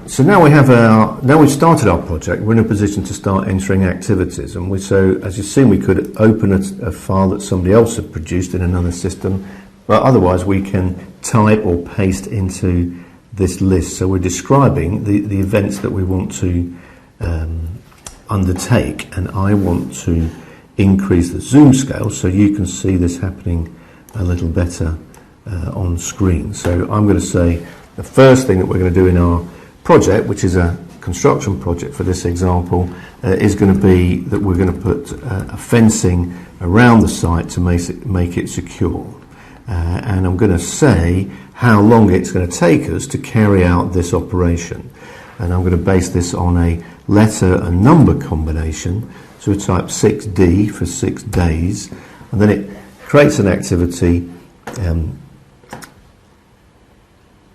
So now we've started our project, we're in a position to start entering activities, and so as you've seen, we could open a file that somebody else had produced in another system, but otherwise we can type or paste into this list. So we're describing the events that we want to undertake, and I want to increase the zoom scale so you can see this happening a little better on screen. So I'm going to say the first thing that we're going to do in our project, which is a construction project for this example, is going to be that we're going to put a fencing around the site to make it secure. And I'm going to say how long it's going to take us to carry out this operation. And I'm going to base this on a letter and number combination. So we type 6D for 6 days, and then it creates an activity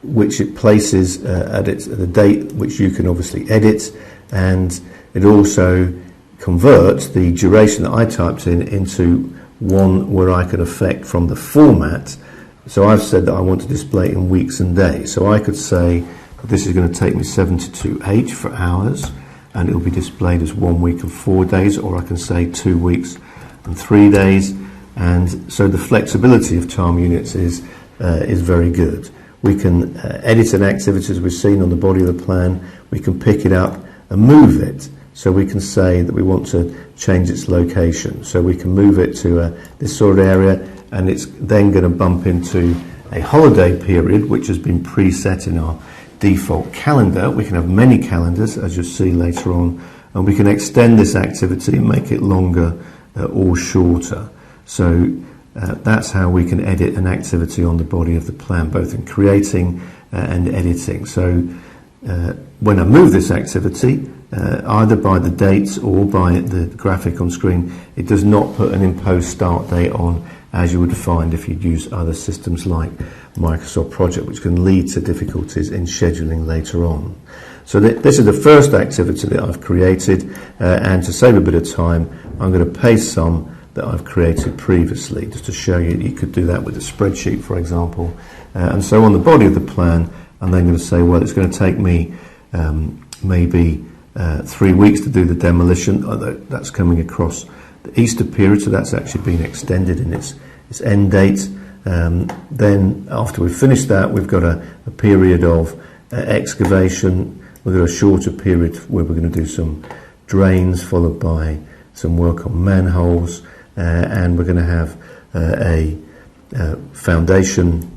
which it places at the date which you can obviously edit, and it also converts the duration that I typed in into one where I can affect from the format. So I've said that I want to display in weeks and days. So I could say this is going to take me 72H for hours, and it will be displayed as 1 week and 4 days, or I can say 2 weeks and 3 days. And so the flexibility of time units is very good. We can edit an activity as we've seen on the body of the plan. We can pick it up and move it. So we can say that we want to change its location. So we can move it to this sort of area, and it's then going to bump into a holiday period which has been preset in our default calendar. We can have many calendars, as you'll see later on, and we can extend this activity and make it longer or shorter. So that's how we can edit an activity on the body of the plan, both in creating and editing. So when I move this activity, either by the dates or by the graphic on screen, it does not put an imposed start date on, as you would find if you'd use other systems like Microsoft Project, which can lead to difficulties in scheduling later on. So this is the first activity that I've created, and to save a bit of time, I'm going to paste some that I've created previously, just to show you you could do that with a spreadsheet, for example. And so on the body of the plan, I'm then going to say, well, it's going to take me maybe 3 weeks to do the demolition, although that's coming across the Easter period, so that's actually been extended in its end date. Then after we've finished that, we've got a period of excavation. We've got a shorter period where we're going to do some drains, followed by some work on manholes, and we're going to have a foundation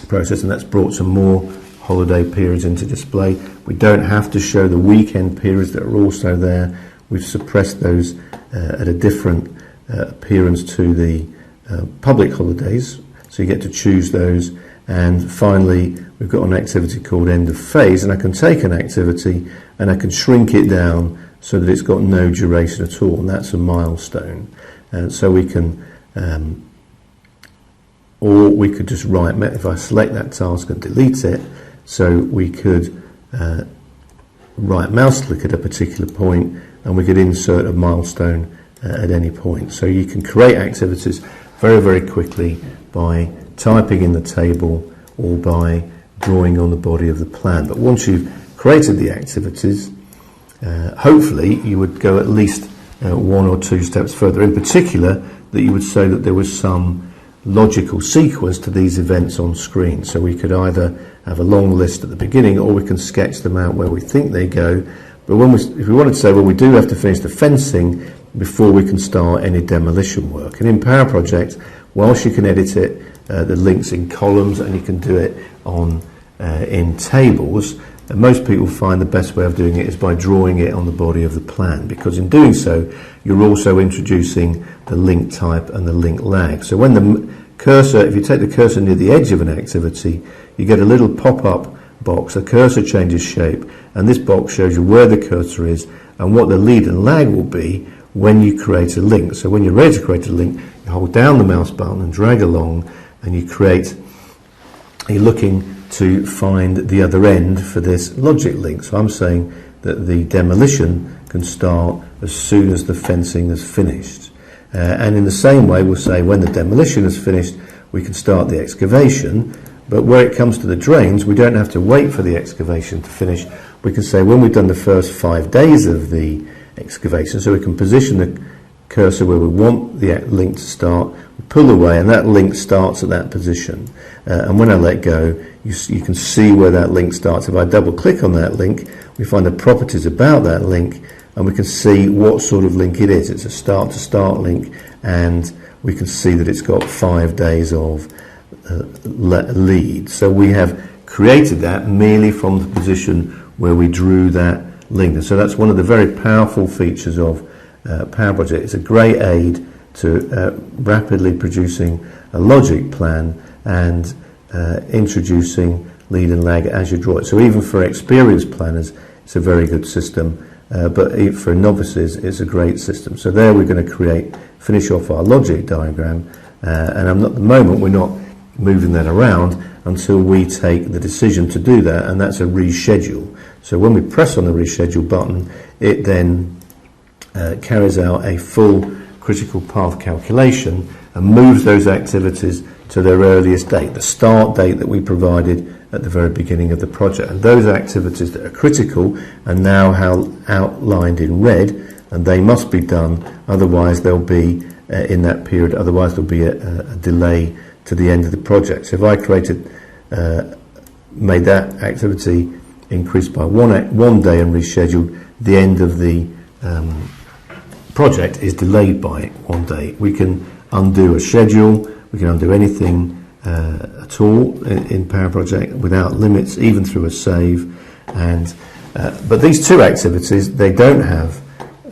process, and that's brought some more holiday periods into display. We don't have to show the weekend periods that are also there. We've suppressed those at a different appearance to the public holidays, so you get to choose those. And finally, we've got an activity called end of phase, and I can take an activity and I can shrink it down so that it's got no duration at all, and that's a milestone. And so we can, or we could just write, if I select that task and delete it, so we could right mouse click at a particular point, and we could insert a milestone at any point. So you can create activities very, very quickly by typing in the table or by drawing on the body of the plan. But once you've created the activities, hopefully you would go at least 1 or 2 steps further. In particular, that you would say that there was some logical sequence to these events on screen. So we could either have a long list at the beginning, or we can sketch them out where we think they go. But if we wanted to say, well, we do have to finish the fencing before we can start any demolition work. And in Power Project, whilst you can edit it, the links in columns, and you can do it on in tables, and most people find the best way of doing it is by drawing it on the body of the plan, because in doing so, you're also introducing the link type and the link lag. So when the cursor, if you take the cursor near the edge of an activity, you get a little pop-up box. The cursor changes shape, and this box shows you where the cursor is and what the lead and lag will be when you create a link. So when you're ready to create a link, you hold down the mouse button and drag along, and you're looking to find the other end for this logic link. So I'm saying that the demolition can start as soon as the fencing is finished. And in the same way, we'll say when the demolition is finished, we can start the excavation, But where it comes to the drains, we don't have to wait for the excavation to finish. We can say when we've done the first 5 days of the excavation, so we can position the cursor where we want the link to start, we pull away and that link starts at that position. And when I let go, you can see where that link starts. If I double click on that link, we find the properties about that link and we can see what sort of link it is. It's a start to start link, and we can see that it's got 5 days of lead. So we have created that merely from the position where we drew that link. And so that's one of the very powerful features of Power Project. It's a great aid to rapidly producing a logic plan and introducing lead and lag as you draw it. So even for experienced planners, it's a very good system, but for novices, it's a great system. So there we're going to finish off our logic diagram, and at the moment we're not moving that around until we take the decision to do that, and that's a reschedule. So when we press on the reschedule button, it then carries out a full critical path calculation and moves those activities to their earliest date, the start date that we provided at the very beginning of the project. And those activities that are critical are now outlined in red, and they must be done, otherwise they'll be in that period, otherwise there'll be a delay to the end of the project. So if I made that activity increase by one day and rescheduled, the end of the project is delayed by 1 day. We can undo a schedule, we can undo anything at all in Power Project without limits, even through a save. And but these two activities, they don't have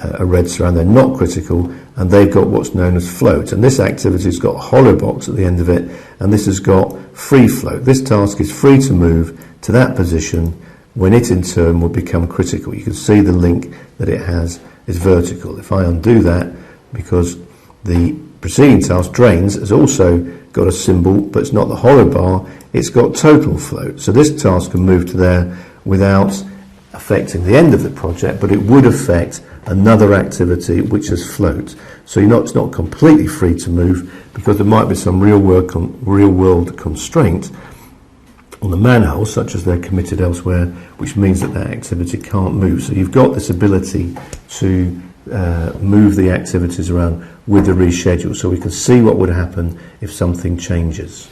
a red surround, they're not critical, and they've got what's known as float. And this activity's got a hollow box at the end of it, and this has got free float. This task is free to move to that position when it in turn will become critical. You can see the link that it has is vertical. If I undo that, because the preceding task, drains, has also got a symbol, but it's not the hollow bar, it's got total float. So this task can move to there without affecting the end of the project, but it would affect another activity which has float. So it's not completely free to move, because there might be some real world constraint on the manhole, such as they're committed elsewhere, which means that activity can't move. So you've got this ability to move the activities around with the reschedule, so we can see what would happen if something changes.